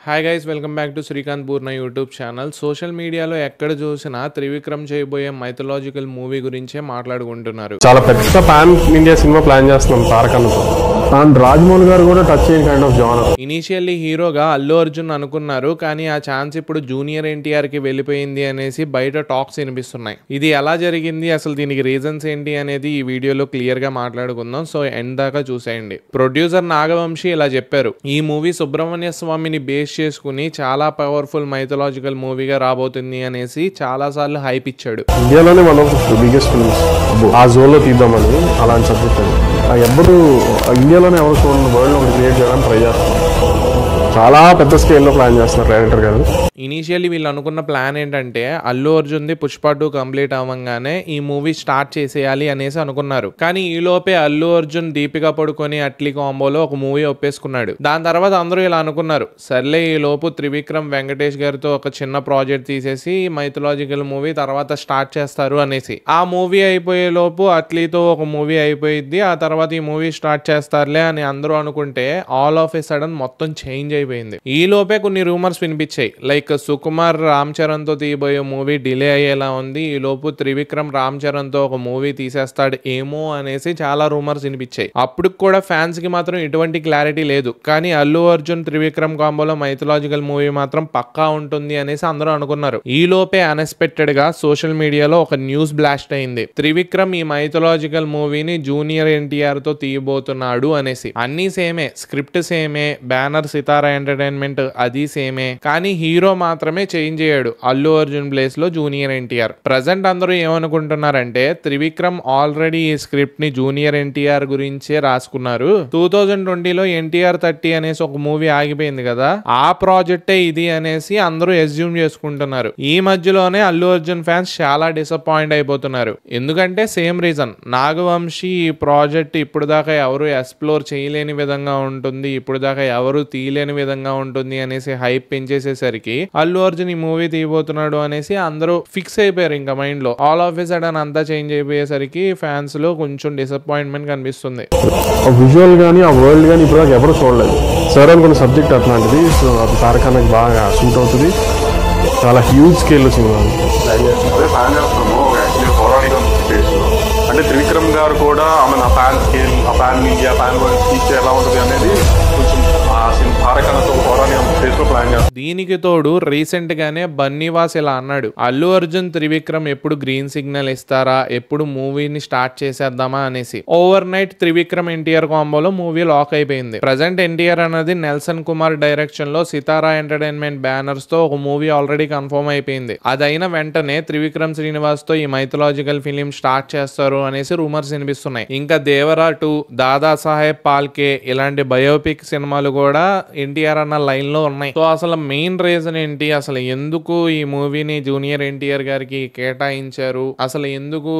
Hi guys, welcome back to Srikanth Purna YouTube channel. Social మీడియాలో ఎక్కడ చూసినా త్రివిక్రమ్ చేయబోయే మైథలాజికల్ మూవీ గురించే మాట్లాడుకుంటున్నారు. చాలా పెద్ద పాన్ ఇండియా సినిమా ప్లాన్ చేస్తున్నాం తారకన్నతో. అండ్ రాజమౌళి గారు కూడా టచ్ అయిన కైండ్ ఆఫ్ జానర్. ఇనీషియల్లీ హీరోగా అల్లు అర్జున్ అనుకున్నారు, కానీ ఆ ఛాన్స్ ఇప్పుడు జూనియర్ ఎన్టీఆర్ కి వెళ్ళిపోయింది అనేసి బయట టాక్స్ వినిపిస్తున్నాయి. ఇది ఎలా జరిగింది, అసలు దీనికి రీజన్స్ ఏంటి అనేది ఈ వీడియోలో క్లియర్ గా మాట్లాడుకుందాం. సో ఎండ్ దాకా చూసేయండి. ప్రొడ్యూసర్ నాగవంశీ ఇలా చెప్పారు: ఈ మూవీ సుబ్రహ్మణ్య స్వామిని బేస్ చేసుకుని చాలా పవర్ఫుల్ మైథలాజికల్ మూవీగా రాబోతుంది అనేసి చాలా సార్లు హైప్ ఇచ్చాడు. ఇండియాలోనే one of the biggest films ఆ జోన్లో తీద్దామని అలాంటి సబ్జెక్ట్ అది ఎప్పుడు ఇండియాలోనే ఎవరు చూడండి, వరల్డ్ ఒకటి క్రియేట్ చేయడానికి ట్రై చేస్తాం. చాలా పెద్ద స్కేల్లో ప్లాన్ చేస్తున్నారు డైరెక్టర్ గారు. ఇనీషియల్లీ వీళ్ళు అనుకున్న ప్లాన్ ఏంటంటే అల్లు అర్జున్ది పుష్ప 2 కంప్లీట్ అవ్వగానే ఈ మూవీ స్టార్ట్ చేసేయాలి అనేసి అనుకున్నారు. కానీ ఈ లోపే అల్లు అర్జున్ దీపిక పడుకొని అట్లీ కాంబోలో ఒక మూవీ ఒప్పేసుకున్నాడు. దాని తర్వాత అందరూ ఇలా అనుకున్నారు, సర్లే ఈ లోపు త్రివిక్రమ్ వెంకటేష్ గారితో ఒక చిన్న ప్రాజెక్ట్ తీసేసి మైథలాజికల్ మూవీ తర్వాత స్టార్ట్ చేస్తారు అనేసి. ఆ మూవీ అయిపోయే లోపు అట్లీతో ఒక మూవీ అయిపోయింది, ఆ తర్వాత ఈ మూవీ స్టార్ట్ చేస్తారులే అని అందరూ అనుకుంటే ఆల్ ఆఫ్ ఏ సడన్ మొత్తం చేంజ్ అయిపోయింది. ఈ లోపే కొన్ని రూమర్స్ వినిపించాయి, లైక్ సుకుమార్ రామ్ చరణ్ తో తీయబోయే మూవీ డిలే అయ్యేలా ఉంది, ఈ లోపు త్రివిక్రమ్ రామ్ చరణ్ తో ఒక మూవీ తీసేస్తాడు ఏమో అనేసి చాలా రూమర్స్ వినిపించాయి. అప్పుడు కూడా ఫ్యాన్స్ కి మాత్రం ఎటువంటి క్లారిటీ లేదు. కానీ అల్లు అర్జున్ త్రివిక్రమ్ కాంబోలో మైథలాజికల్ మూవీ మాత్రం పక్కా ఉంటుంది అనేసి అందరూ అనుకున్నారు. ఈ లోపే అన్ఎక్స్పెక్టెడ్ గా సోషల్ మీడియాలో ఒక న్యూస్ బ్లాస్ట్ అయింది. త్రివిక్రమ్ ఈ మైథలాజికల్ మూవీని జూనియర్ ఎన్టీఆర్ తో తీయబోతున్నాడు అనేసి. అన్ని సేమే, స్క్రిప్ట్ సేమే, బ్యానర్ సితారా ఎంటర్టైన్మెంట్ అది సేమే, కానీ హీరో మాత్రమే చేంజ్ అయ్యాడు. అల్లు అర్జున్ ప్లేస్ లో జూనియర్ ఎన్టీఆర్. ప్రజెంట్ అందరూ ఏమనుకుంటున్నారంటే త్రివిక్రమ్ ఆల్రెడీ ఈ స్క్రిప్ట్ ని జూనియర్ ఎన్టీఆర్ గురించే రాసుకున్నారు. 2020లో ఎన్టీఆర్ 30 అనేసి ఒక మూవీ ఆగిపోయింది కదా, ఆ ప్రాజెక్టే ఇది అనేసి అందరూ అస్యూమ్ చేసుకుంటున్నారు. ఈ మధ్యలోనే అల్లు అర్జున్ ఫ్యాన్స్ చాలా డిసప్పాయింట్ అయిపోతున్నారు. ఎందుకంటే సేమ్ రీజన్, నాగవంశీ ఈ ప్రాజెక్ట్ ఇప్పుడు దాకా ఎవరు ఎక్స్ప్లోర్ చేయలేని విధంగా ఉంటుంది, ఇప్పుడు దాకా ఎవరు తీయలేని విధంగా ఉంటుంది అనేసి హైప్ పెంచేసేసరికి అల్లు అర్జున్ ఈ మూవీ తీయబోతున్నాడు అనేసి అందరూ ఫిక్స్ అయిపోయారు. ఇంకా మైండ్ లో ఆల్ ఆఫ్ ఎ సడన్ అంతా చేంజ్ అయిపోయేసరికి ఫ్యాన్స్ లో కొంచెం డిసప్పాయింట్మెంట్ కనిపిస్తుంది. విజువల్ గానీ ఆ వరల్డ్ గానీ ఇప్పుడు దాకా ఎవరు చూడలేదు. సరే అనుకున్న సబ్జెక్ట్ అట్లాంటిది, సో అది తారకన్నకి బాగా సూట్ అవుతుంది. చాలా హ్యూజ్ స్కేల్ సినిమా అంటే త్రివిక్రమ్ గారు కూడా ఆమె ఆ ఫ్యాన్ స్కేల్, ఆ ఫ్యాన్ మీడియా, ఫ్యాన్ ఫీచర్ ఎలా ఉంటుంది అనేది కొంచెం తారకన్నతో ప్లాన్ చేస్తారు. దీనికి తోడు రీసెంట్ గానే బన్నీవాస్ ఇలా అన్నాడు, అల్లు అర్జున్ త్రివిక్రమ్ ఎప్పుడు గ్రీన్ సిగ్నల్ ఇస్తారా, ఎప్పుడు మూవీని స్టార్ట్ చేసేద్దామా అనేసి. ఓవర్ నైట్ త్రివిక్రమ్ ఎన్టీఆర్ కాంబోలో మూవీ లాక్ అయిపోయింది. ప్రజెంట్ ఎన్టీఆర్ అనేది నెల్సన్ కుమార్ డైరెక్షన్ లో సితారా ఎంటర్టైన్మెంట్ బ్యానర్స్ తో ఒక మూవీ ఆల్రెడీ కన్ఫర్మ్ అయిపోయింది. అదైన వెంటనే త్రివిక్రమ్ శ్రీనివాస్ తో ఈ మైథలాజికల్ ఫిలిం స్టార్ట్ చేస్తారు అనేసి రూమర్స్ వినిపిస్తున్నాయి. ఇంకా దేవరా 2, దాదా సాహెబ్ పాల్కే ఇలాంటి బయోపిక్ సినిమాలు కూడా ఎన్టీఆర్ అన్న లైన్ లో ఉన్నాయి. సో అసలు మెయిన్ రీజన్ ఏంటి, అసలు ఎందుకు ఈ మూవీని జూనియర్ ఎన్టీఆర్ గారికి కేటాయించారు, అసలు ఎందుకు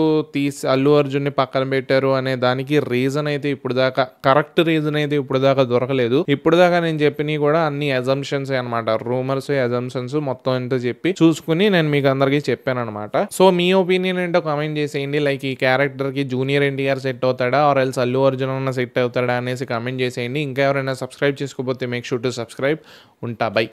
అల్లు అర్జున్ ని పక్కన పెట్టారు అనే దానికి రీజన్ అయితే ఇప్పుడు దాకా, కరెక్ట్ రీజన్ అయితే ఇప్పుడు దాకా దొరకలేదు. ఇప్పుడు దాకా నేను చెప్పినవి కూడా అన్ని అజంప్షన్స్ అనమాట, రూమర్స్, అజంప్షన్స్ మొత్తం ఎంత చెప్పి చూసుకుని నేను మీకు అందరికీ చెప్పాను అనమాట. సో మీ ఒపీనియన్ ఏంటో కామెంట్ చేసేయండి. లైక్ ఈ క్యారెక్టర్ కి జూనియర్ ఎన్టీఆర్ సెట్ అవుతాడా ఆర్ ఎల్స్ అల్లు అర్జున్ అన్న సెట్ అవుతాడా అనేసి కామెంట్ చేసేయండి. ఇంకా ఎవరైనా సబ్స్క్రైబ్ చేసుకోకపోతే మేక్ షూర్ టు సబ్స్క్రైబ్. ఉంటా, బై.